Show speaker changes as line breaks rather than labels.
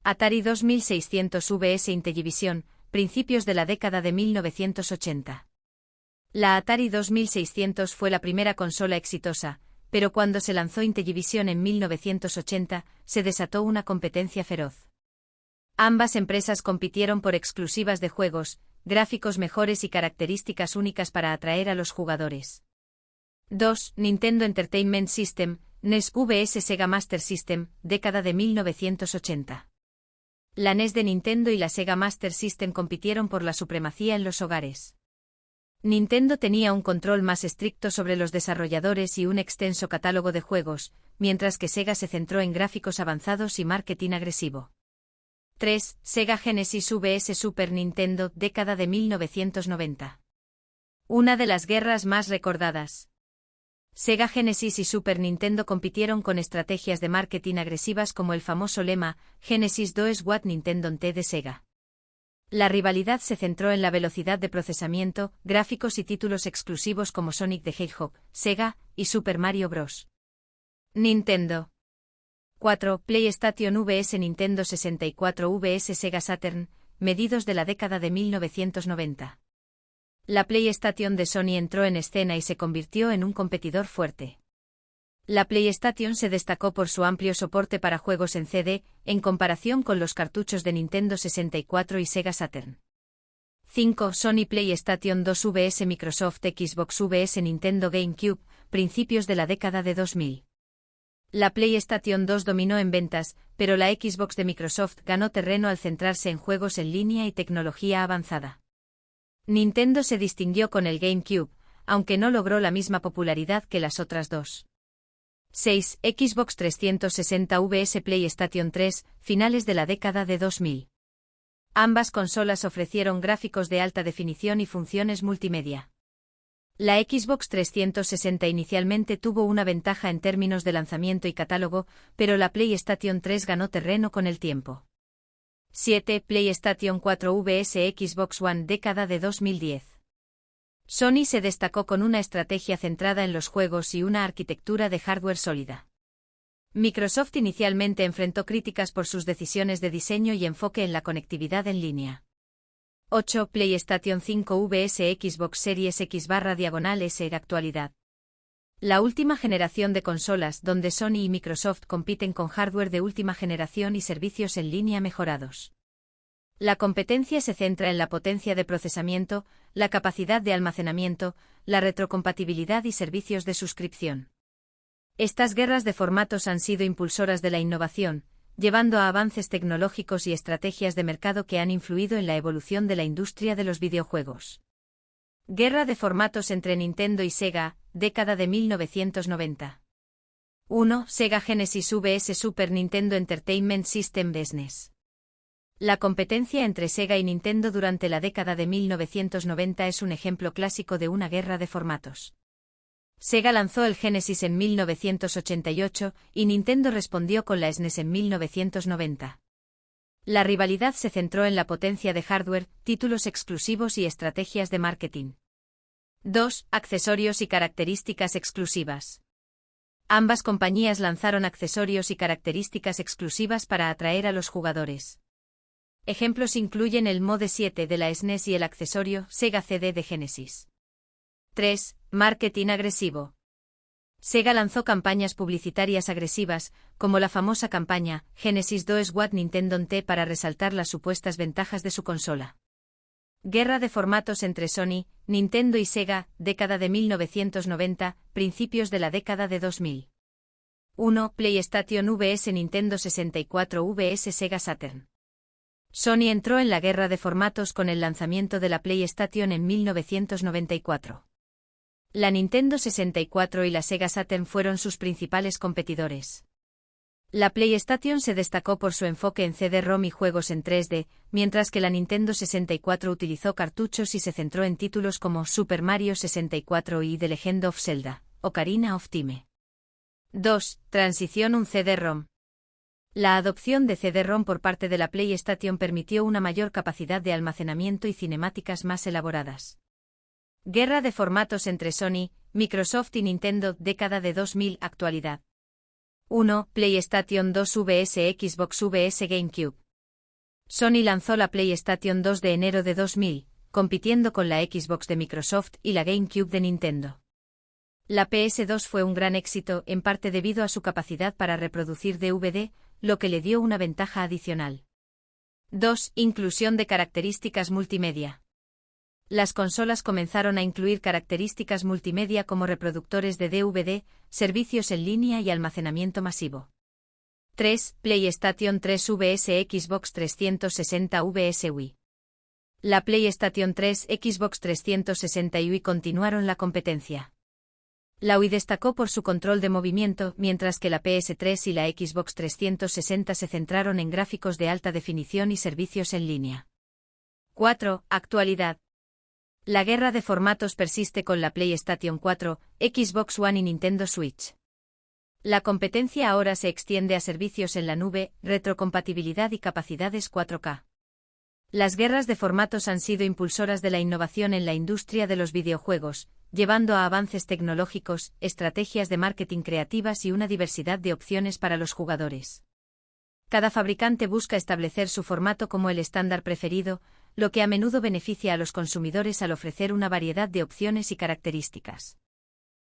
Atari 2600 vs Intellivision, principios de la década de 1980. La Atari 2600 fue la primera consola exitosa, pero cuando se lanzó Intellivision en 1980, se desató una competencia feroz. Ambas empresas compitieron por exclusivas de juegos, gráficos mejores y características únicas para atraer a los jugadores. 2. Nintendo Entertainment System, NES vs Sega Master System, década de 1980. La NES de Nintendo y la Sega Master System compitieron por la supremacía en los hogares. Nintendo tenía un control más estricto sobre los desarrolladores y un extenso catálogo de juegos, mientras que Sega se centró en gráficos avanzados y marketing agresivo. 3. Sega Genesis vs Super Nintendo, década de 1990. Una de las guerras más recordadas. Sega Genesis y Super Nintendo compitieron con estrategias de marketing agresivas como el famoso lema Genesis does what Nintendo don't de Sega. La rivalidad se centró en la velocidad de procesamiento, gráficos y títulos exclusivos como Sonic the Hedgehog, Sega, y Super Mario Bros. Nintendo. 4. PlayStation vs Nintendo 64 vs Sega Saturn, medidos de la década de 1990. La PlayStation de Sony entró en escena y se convirtió en un competidor fuerte. La PlayStation se destacó por su amplio soporte para juegos en CD, en comparación con los cartuchos de Nintendo 64 y Sega Saturn. 5. Sony PlayStation 2 vs Microsoft Xbox vs Nintendo GameCube, principios de la década de 2000. La PlayStation 2 dominó en ventas, pero la Xbox de Microsoft ganó terreno al centrarse en juegos en línea y tecnología avanzada. Nintendo se distinguió con el GameCube, aunque no logró la misma popularidad que las otras dos. 6. Xbox 360 vs PlayStation 3, finales de la década de 2000. Ambas consolas ofrecieron gráficos de alta definición y funciones multimedia. La Xbox 360 inicialmente tuvo una ventaja en términos de lanzamiento y catálogo, pero la PlayStation 3 ganó terreno con el tiempo. 7. PlayStation 4 vs Xbox One, década de 2010. Sony se destacó con una estrategia centrada en los juegos y una arquitectura de hardware sólida. Microsoft inicialmente enfrentó críticas por sus decisiones de diseño y enfoque en la conectividad en línea. 8. PlayStation 5 vs Xbox Series X/S actualidad. La última generación de consolas donde Sony y Microsoft compiten con hardware de última generación y servicios en línea mejorados. La competencia se centra en la potencia de procesamiento, la capacidad de almacenamiento, la retrocompatibilidad y servicios de suscripción. Estas guerras de formatos han sido impulsoras de la innovación, llevando a avances tecnológicos y estrategias de mercado que han influido en la evolución de la industria de los videojuegos. Guerra de formatos entre Nintendo y Sega, década de 1990. 1. Sega Genesis vs Super Nintendo Entertainment System Business. La competencia entre Sega y Nintendo durante la década de 1990 es un ejemplo clásico de una guerra de formatos. Sega lanzó el Genesis en 1988 y Nintendo respondió con la SNES en 1990. La rivalidad se centró en la potencia de hardware, títulos exclusivos y estrategias de marketing. 2. Accesorios y características exclusivas. Ambas compañías lanzaron accesorios y características exclusivas para atraer a los jugadores. Ejemplos incluyen el Mode 7 de la SNES y el accesorio Sega CD de Genesis. 3. Marketing agresivo. Sega lanzó campañas publicitarias agresivas, como la famosa campaña Genesis does what Nintendo don't para resaltar las supuestas ventajas de su consola. Guerra de formatos entre Sony, Nintendo y Sega, década de 1990, principios de la década de 2000. 1. PlayStation vs Nintendo 64 vs Sega Saturn. Sony entró en la guerra de formatos con el lanzamiento de la PlayStation en 1994. La Nintendo 64 y la Sega Saturn fueron sus principales competidores. La PlayStation se destacó por su enfoque en CD-ROM y juegos en 3D, mientras que la Nintendo 64 utilizó cartuchos y se centró en títulos como Super Mario 64 y The Legend of Zelda, Ocarina of Time. 2. Transición un CD-ROM. La adopción de CD-ROM por parte de la PlayStation permitió una mayor capacidad de almacenamiento y cinemáticas más elaboradas. Guerra de formatos entre Sony, Microsoft y Nintendo, década de 2000, actualidad. 1. PlayStation 2 vs Xbox vs GameCube. Sony lanzó la PlayStation 2 de enero de 2000, compitiendo con la Xbox de Microsoft y la GameCube de Nintendo. La PS2 fue un gran éxito, en parte debido a su capacidad para reproducir DVD, lo que le dio una ventaja adicional. 2. Inclusión de características multimedia. Las consolas comenzaron a incluir características multimedia como reproductores de DVD, servicios en línea y almacenamiento masivo. 3. PlayStation 3 vs Xbox 360 vs Wii. La PlayStation 3, Xbox 360 y Wii continuaron la competencia. La Wii destacó por su control de movimiento, mientras que la PS3 y la Xbox 360 se centraron en gráficos de alta definición y servicios en línea. 4. Actualidad. La guerra de formatos persiste con la PlayStation 4, Xbox One y Nintendo Switch. La competencia ahora se extiende a servicios en la nube, retrocompatibilidad y capacidades 4K. Las guerras de formatos han sido impulsoras de la innovación en la industria de los videojuegos, llevando a avances tecnológicos, estrategias de marketing creativas y una diversidad de opciones para los jugadores. Cada fabricante busca establecer su formato como el estándar preferido, lo que a menudo beneficia a los consumidores al ofrecer una variedad de opciones y características.